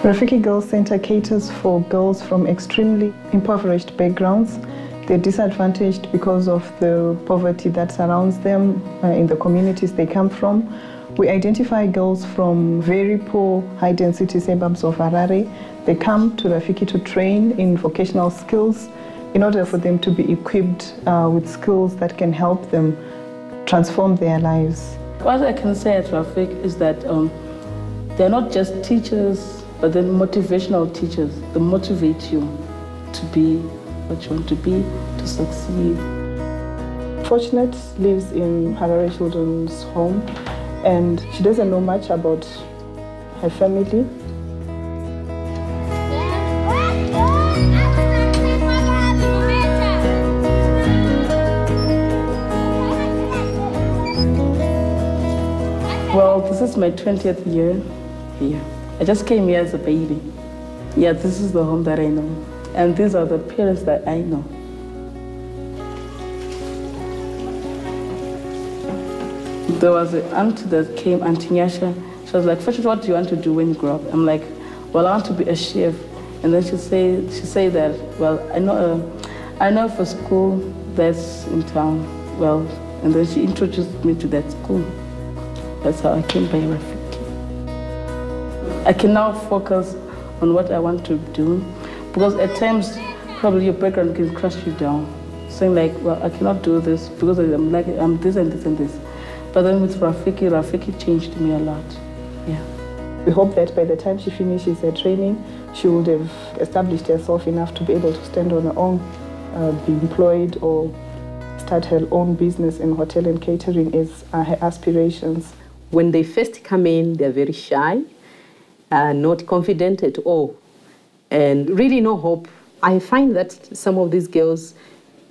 Rafiki Girls Center caters for girls from extremely impoverished backgrounds. They're disadvantaged because of the poverty that surrounds them in the communities they come from. We identify girls from very poor, high-density suburbs of Harare. They come to Rafiki to train in vocational skills in order for them to be equipped with skills that can help them transform their lives. What I can say at Rafiki is that they're not just teachers, but they're motivational teachers. They motivate you to be what you want to be, to succeed. Fortunate lives in Harare Children's Home, and she doesn't know much about her family. Well, this is my 20th year here. I just came here as a baby. Yeah, this is the home that I know. And these are the parents that I know. There was an aunt that came, Auntie Nyasha. She was like, "First, what do you want to do when you grow up?" I'm like, "Well, I want to be a chef." And then she said that, "Well, I know for school that's in town." Well, and then she introduced me to that school. That's how I came by Rafiki. I can now focus on what I want to do, because at times, probably your background can crush you down, saying like, "Well, I cannot do this because I'm this and this and this." But then with Rafiki changed me a lot. Yeah. We hope that by the time she finishes her training, she would have established herself enough to be able to stand on her own, be employed, or start her own business in hotel and catering is her aspirations. When they first come in, they're very shy, not confident at all, and really no hope. I find that some of these girls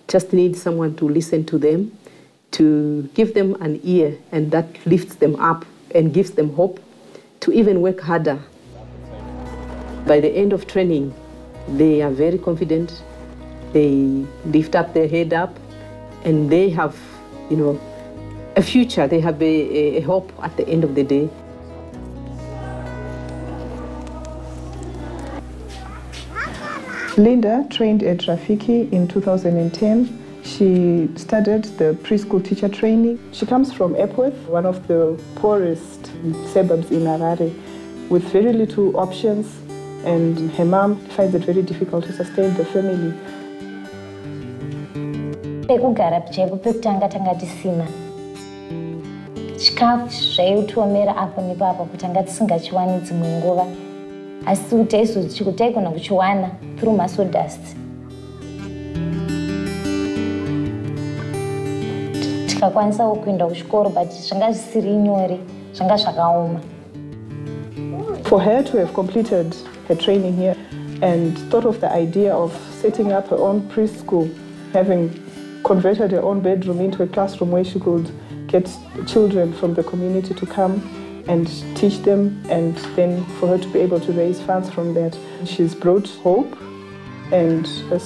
just need someone to listen to them, to give them an ear, and that lifts them up and gives them hope to even work harder. By the end of training, they are very confident, they lift up their head up, and they have, a future, they have a hope at the end of the day. Linda trained at Rafiki in 2010. She started the preschool teacher training. She comes from Epworth, one of the poorest suburbs in Harare, with very little options, and her mom finds it very difficult to sustain the family. Pekugara chaipo pekutanga tanga tisina. Chikafu zvaiutomera apo nepapo kutanga tisingachiwani dzimwe nguva. Asi taigona kuchiwana through masawdust. Tikakwanisa kuenda kuchikoro, but zvanga zvisiri nyore, zvanga zvakaoma. For her to have completed her training here and thought of the idea of setting up her own preschool, having converted her own bedroom into a classroom where she could get children from the community to come and teach them, and then for her to be able to raise funds from that. She's brought hope and a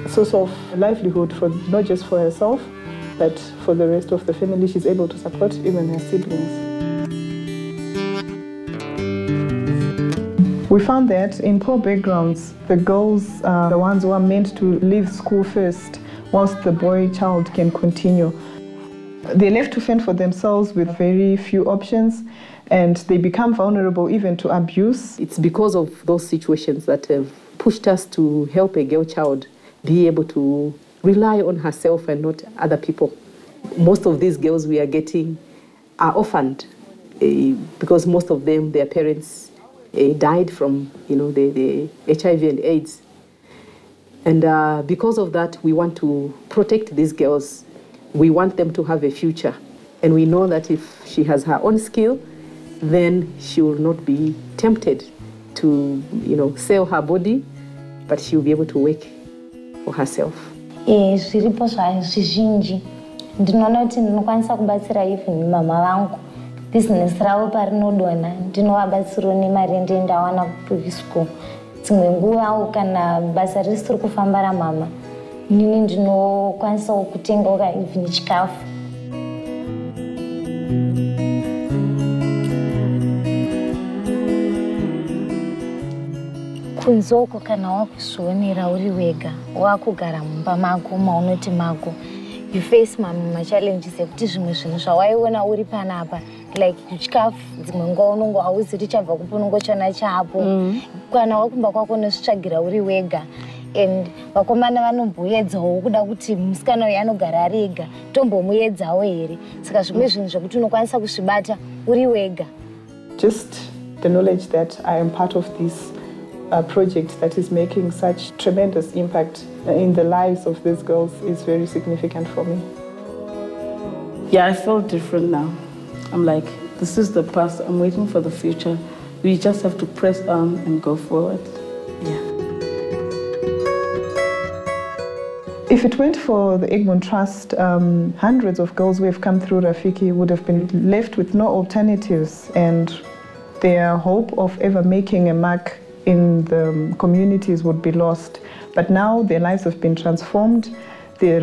source of livelihood for not just for herself, but for the rest of the family. She's able to support even her siblings. We found that in poor backgrounds, the girls are the ones who are meant to leave school first, whilst the boy child can continue. They're left to fend for themselves with very few options, and they become vulnerable even to abuse. It's because of those situations that have pushed us to help a girl child be able to rely on herself and not other people. Most of these girls we are getting are orphaned because most of them, their parents died from the HIV and AIDS. And because of that, we want to protect these girls. We want them to have a future. And we know that if she has her own skill, then she will not be tempted to, sell her body, but she will be able to work for herself. Zviripo zvizhinji. Ndinoona kuti ndinokwanisa kubatsira even mama vangu. Business ravo parinodona, ndinovabatsirawo nemari ndawana kupreschool. Dzimwe nguva kana basa risiri kufamba ramama, nini ndinokwanisa kutenga even chikafu. kunzoko kana wakuzvionera uri wega wakugara mumba mako maunoti mako you face challenges ekuti zvimwe zvinhu zvawaiona uri panapa like chikafu dzimwe nguva unongo hauzi richabva kupo unongochona chapo kana wakumba kwako nezvitsvagira uri wega and vakomana vanomboedzawo kuda kuti musikana uyu anogara ari ega tombomuedzawo here saka zvimwe zvinhu zvokuti unokwanisa kuzvibata uri wega. Just the knowledge that I am part of this project that is making such tremendous impact in the lives of these girls is very significant for me. Yeah, I feel different now. I'm like, this is the past, I'm waiting for the future. We just have to press on and go forward. Yeah. If it went for the Egmont Trust, hundreds of girls who have come through Rafiki would have been left with no alternatives, and their hope of ever making a mark in the communities would be lost. But now their lives have been transformed, their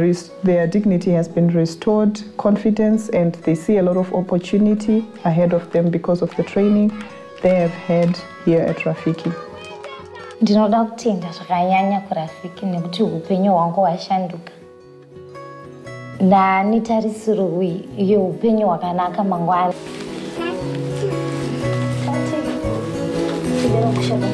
dignity has been restored, confidence, and they see a lot of opportunity ahead of them because of the training they have had here at Rafiki. Ndinoda kutenda zvakanyanya kuRafiki nekuti upenyu hwangu hwashanduka. Ndanitarisiro iyo upenyu hwakanaka mangwana. Tidero kushaba.